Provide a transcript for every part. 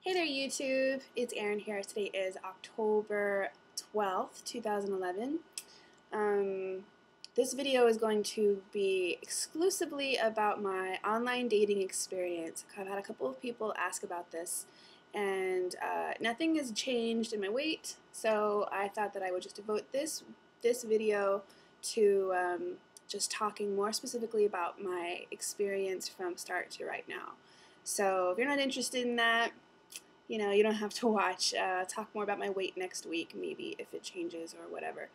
Hey there YouTube, it's Erin here. Today is October 12th, 2011. This video is going to be exclusively about my online dating experience. I've had a couple of people ask about this, and nothing has changed in my weight, so I thought that I would just devote this video to just talking more specifically about my experience from start to right now. So if you're not interested in that, you don't have to watch. Talk more about my weight next week, maybe, if it changes or whatever.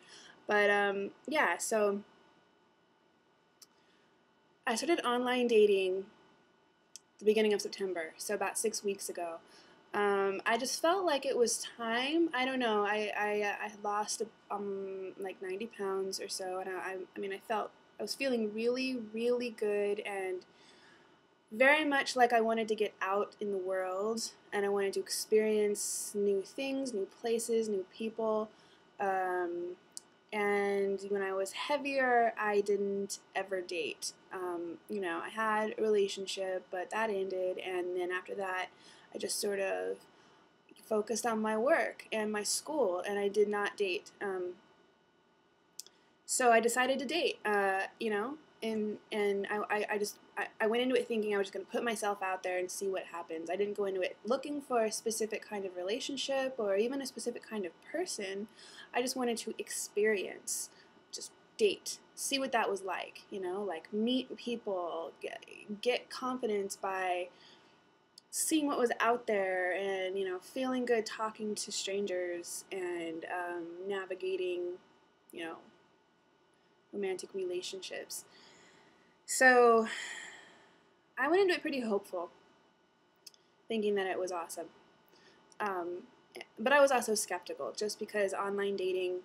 But yeah, so I started online dating the beginning of September, so about 6 weeks ago. I just felt like it was time. I don't know. I had lost like 90 pounds or so, and I was feeling really, really good and very much like I wanted to get out in the world and I wanted to experience new things, new places, new people. And when I was heavier, I didn't ever date. I had a relationship, but that ended, and then after that, I just sort of focused on my work and my school, and I did not date. So I decided to date, and I went into it thinking I was just going to put myself out there and see what happens. I didn't go into it looking for a specific kind of relationship or even a specific kind of person. I just wanted to experience, just date, see what that was like, like meet people, get confidence by seeing what was out there and, feeling good talking to strangers and navigating, romantic relationships. So I went into it pretty hopeful, thinking that it was awesome. But I was also skeptical, just because online dating,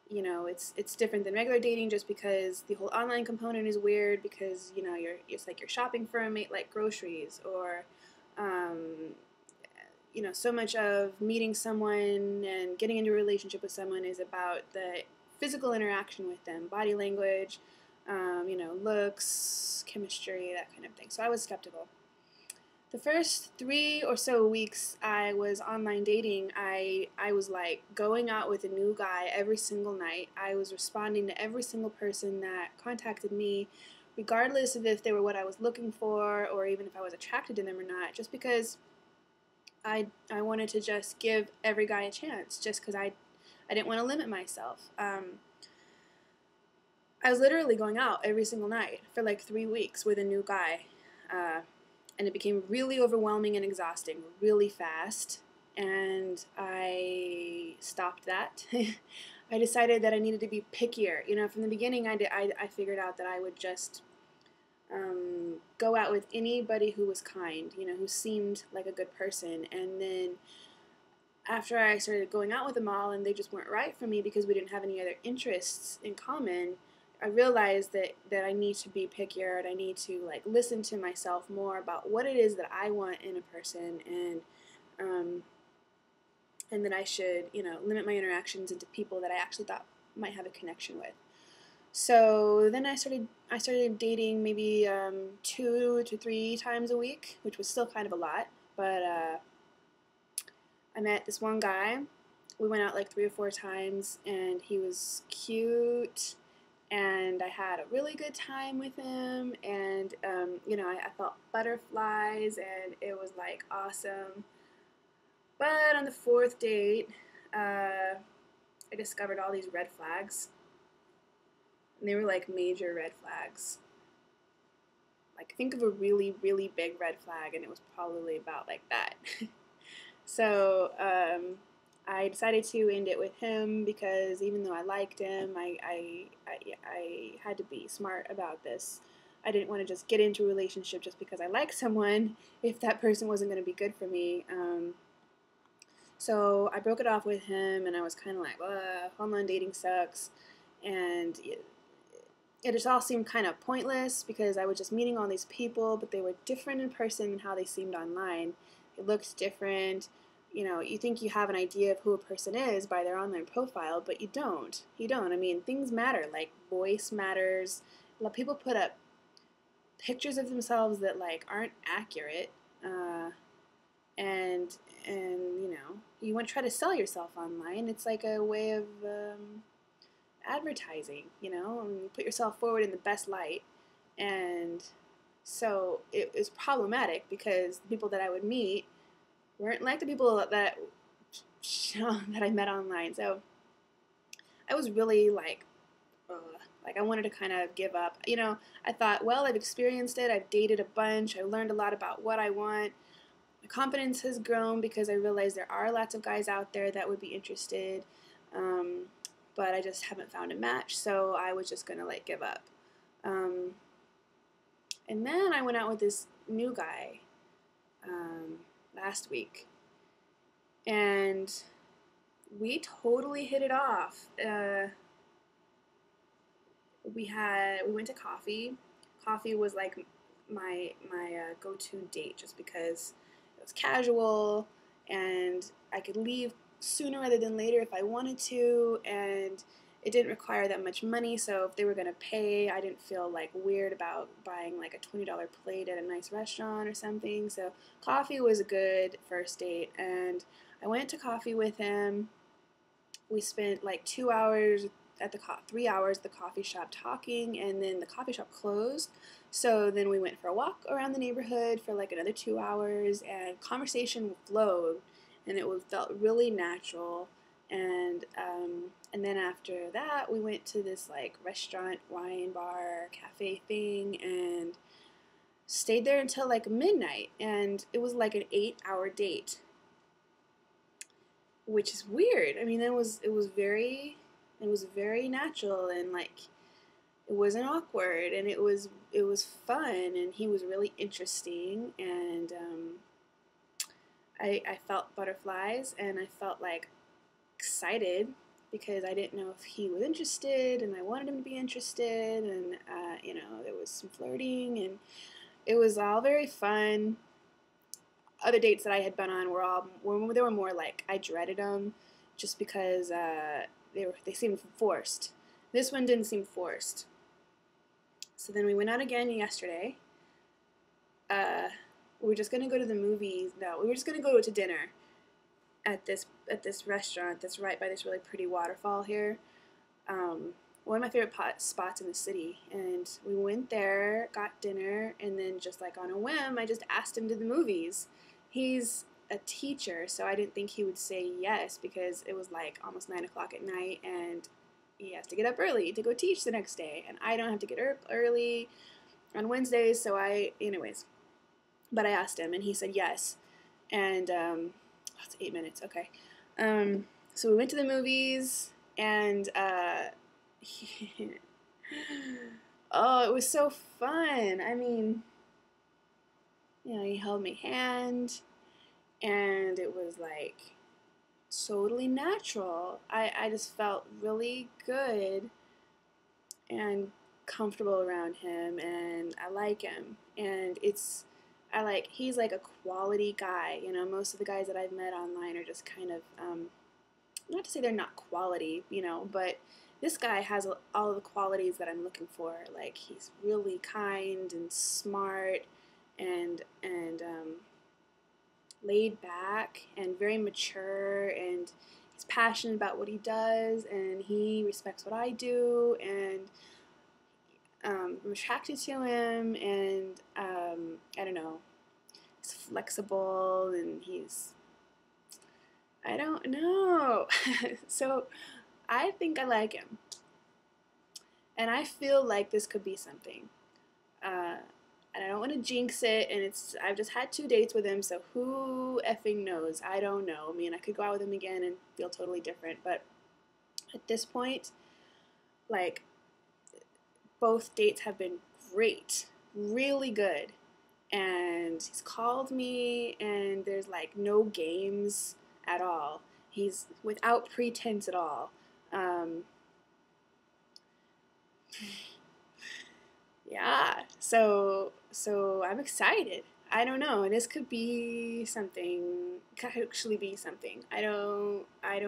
it's different than regular dating, just because the whole online component is weird, because it's like you're shopping for a mate like groceries, or so much of meeting someone and getting into a relationship with someone is about the physical interaction with them, body language, looks, chemistry, that kind of thing. So I was skeptical. The first 3 or so weeks I was online dating, I was like going out with a new guy every single night. I was responding to every single person that contacted me, regardless of if they were what I was looking for or even if I was attracted to them or not, just because I wanted to just give every guy a chance, just because I didn't want to limit myself. I was literally going out every single night for like 3 weeks with a new guy, and it became really overwhelming and exhausting really fast, and I stopped that. I decided that I needed to be pickier. From the beginning, I figured out that I would just go out with anybody who was kind, who seemed like a good person, and then after I started going out with them all and they just weren't right for me because we didn't have any other interests in common, I realized that I need to be pickier, and I need to listen to myself more about what it is that I want in a person, and that I should limit my interactions into people that I actually thought might have a connection with. So then I started dating maybe 2 to 3 times a week, which was still kind of a lot, but I met this one guy. We went out like 3 or 4 times, and he was cute, and I had a really good time with him, and I felt butterflies, and it was like awesome. But on the 4th date, I discovered all these red flags, and they were like major red flags. Like, think of a really, really big red flag, and it was probably about like that. So I decided to end it with him, because even though I liked him, I had to be smart about this. I didn't want to just get into a relationship just because I liked someone if that person wasn't going to be good for me. So I broke it off with him, and I was kind of like, online dating sucks. And it just all seemed kind of pointless, because I was just meeting all these people, but they were different in person than how they seemed online. It looked different. You think you have an idea of who a person is by their online profile, but you don't. You don't. I mean, things matter. Like, voice matters. A lot of people put up pictures of themselves that aren't accurate. and you want to try to sell yourself online. It's like a way of advertising, and you put yourself forward in the best light. And so it was problematic because the people that I would meet weren't like the people that that I met online. So I was really like I wanted to kind of give up. I thought, well, I've experienced it. I've dated a bunch. I learned a lot about what I want. My confidence has grown because I realized there are lots of guys out there that would be interested, but I just haven't found a match. So I was just gonna give up. Um, and then I went out with this new guy last week, and we totally hit it off. We went to coffee. Coffee was like my go-to date just because it was casual and I could leave sooner rather than later if I wanted to, and it didn't require that much money. So if they were gonna pay, I didn't feel weird about buying a $20 plate at a nice restaurant or something. So coffee was a good first date, and I went to coffee with him. We spent 2 hours at the 3 hours at the coffee shop talking, and then the coffee shop closed. So then we went for a walk around the neighborhood for another 2 hours, and conversation flowed, and it felt really natural. And then after that, we went to this restaurant, wine bar, cafe thing, and stayed there until midnight. And it was an 8-hour date, which is weird. I mean, it was very natural, and it wasn't awkward, and it was fun, and he was really interesting, and I felt butterflies, and I felt excited because I didn't know if he was interested, and I wanted him to be interested, and there was some flirting, and it was all very fun. Other dates that I had been on they were more I dreaded them, just because they seemed forced. This one didn't seem forced. So then we went out again yesterday. We were just gonna go to the movies. No, we were just gonna go to dinner at this restaurant that's right by this really pretty waterfall here. One of my favorite spots in the city. And we went there, got dinner, and then just on a whim, I just asked him to the movies. He's a teacher, so I didn't think he would say yes because it was almost 9 o'clock at night, and he has to get up early to go teach the next day, and I don't have to get up early on Wednesdays, anyways. But I asked him, and he said yes, and it's 8 minutes, okay. So we went to the movies, and oh, it was so fun. I mean, he held my hand, and it was totally natural. I just felt really good and comfortable around him, and I like him. And he's a quality guy. Most of the guys that I've met online are just kind of, not to say they're not quality, but this guy has all of the qualities that I'm looking for. He's really kind and smart, and laid back and very mature, and he's passionate about what he does, and he respects what I do, and I'm attracted to him, and I don't know, he's flexible, and I don't know. So I think I like him, and I feel like this could be something. And I don't want to jinx it, and I've just had 2 dates with him, so who effing knows? I don't know. I mean, I could go out with him again and feel totally different, but at this point, both dates have been great, really good, and he's called me, and there's no games at all. He's without pretense at all. Yeah, so I'm excited. I don't know. This could be something. Could actually be something. I don't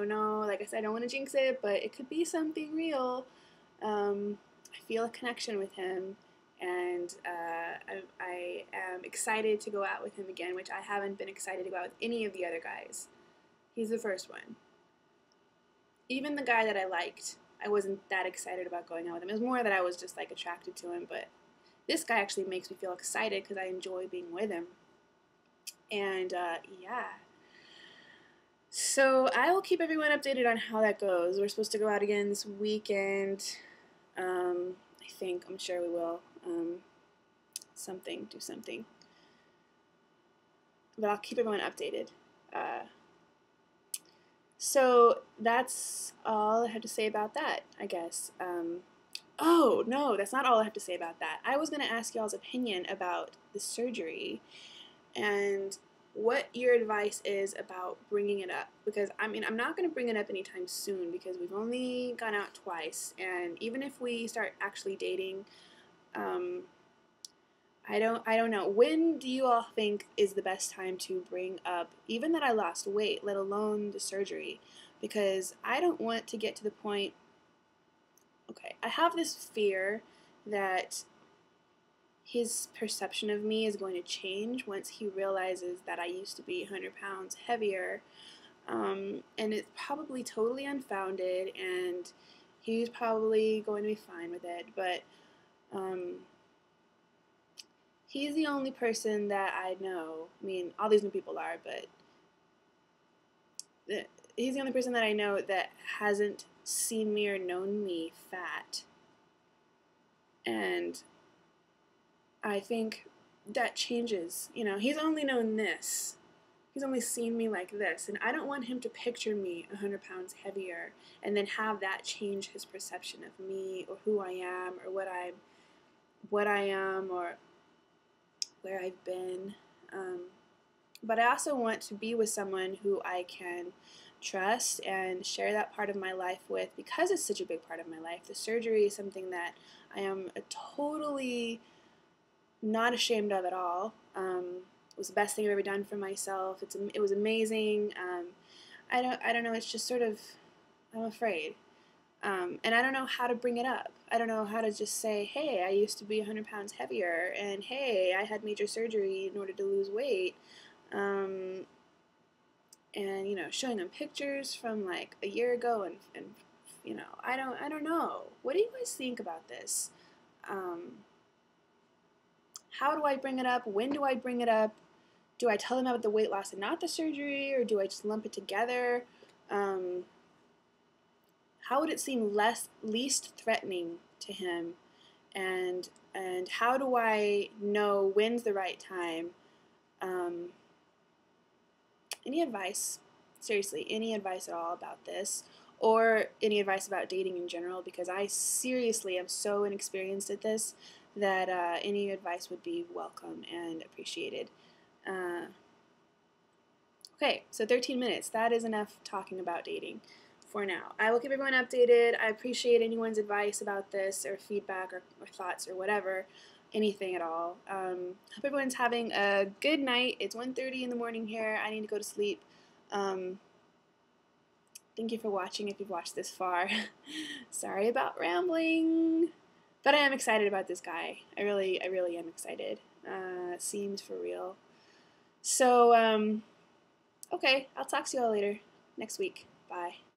know. Like I said, I don't want to jinx it, but it could be something real. I feel a connection with him, and I am excited to go out with him again, which I haven't been excited to go out with any of the other guys. He's the first one. Even the guy that I liked, I wasn't that excited about going out with him. It was more that I was just like attracted to him, but this guy actually makes me feel excited because I enjoy being with him. And yeah. So I will keep everyone updated on how that goes. We're supposed to go out again this weekend. I think, I'm sure we will. Do something. But I'll keep everyone updated. So that's all I have to say about that, I guess. Oh, no, that's not all I have to say about that. I was going to ask y'all's opinion about the surgery and what your advice is about bringing it up. Because, I mean, I'm not going to bring it up anytime soon because we've only gone out twice. And even if we start actually dating, I don't know. When do you all think is the best time to bring up even that I lost weight, let alone the surgery? Because I don't want to get to the point. Okay, I have this fear that his perception of me is going to change once he realizes that I used to be 100 pounds heavier. And it's probably totally unfounded, and he's probably going to be fine with it, but he's the only person that I know. I mean, all these new people are, but he's the only person that I know that hasn't seen me or known me fat. And I think that changes. You know, he's only known this. He's only seen me like this. And I don't want him to picture me 100 pounds heavier and then have that change his perception of me or who I am or what I am or where I've been. But I also want to be with someone who I can trust and share that part of my life with because it's such a big part of my life. The surgery is something that I am totally not ashamed of at all. It was the best thing I've ever done for myself. It was amazing. I don't know. It's just sort of, I'm afraid. And I don't know how to bring it up. I don't know how to just say, hey, I used to be 100 pounds heavier, and hey, I had major surgery in order to lose weight. And you know, showing them pictures from like a year ago, and you know, I don't know. What do you guys think about this? How do I bring it up? When do I bring it up? Do I tell them about the weight loss and not the surgery, or do I just lump it together? How would it seem least threatening to him? And how do I know when's the right time? Any advice? Seriously, any advice at all about this? Or any advice about dating in general? Because I seriously am so inexperienced at this that any advice would be welcome and appreciated. Okay, so 13 minutes. That is enough talking about dating for now. I will keep everyone updated. I appreciate anyone's advice about this or feedback or thoughts or whatever, anything at all. Hope everyone's having a good night. It's 1:30 in the morning here. I need to go to sleep. Thank you for watching if you've watched this far. Sorry about rambling. But I am excited about this guy. I really am excited. Seems for real. So, okay, I'll talk to you all later next week. Bye.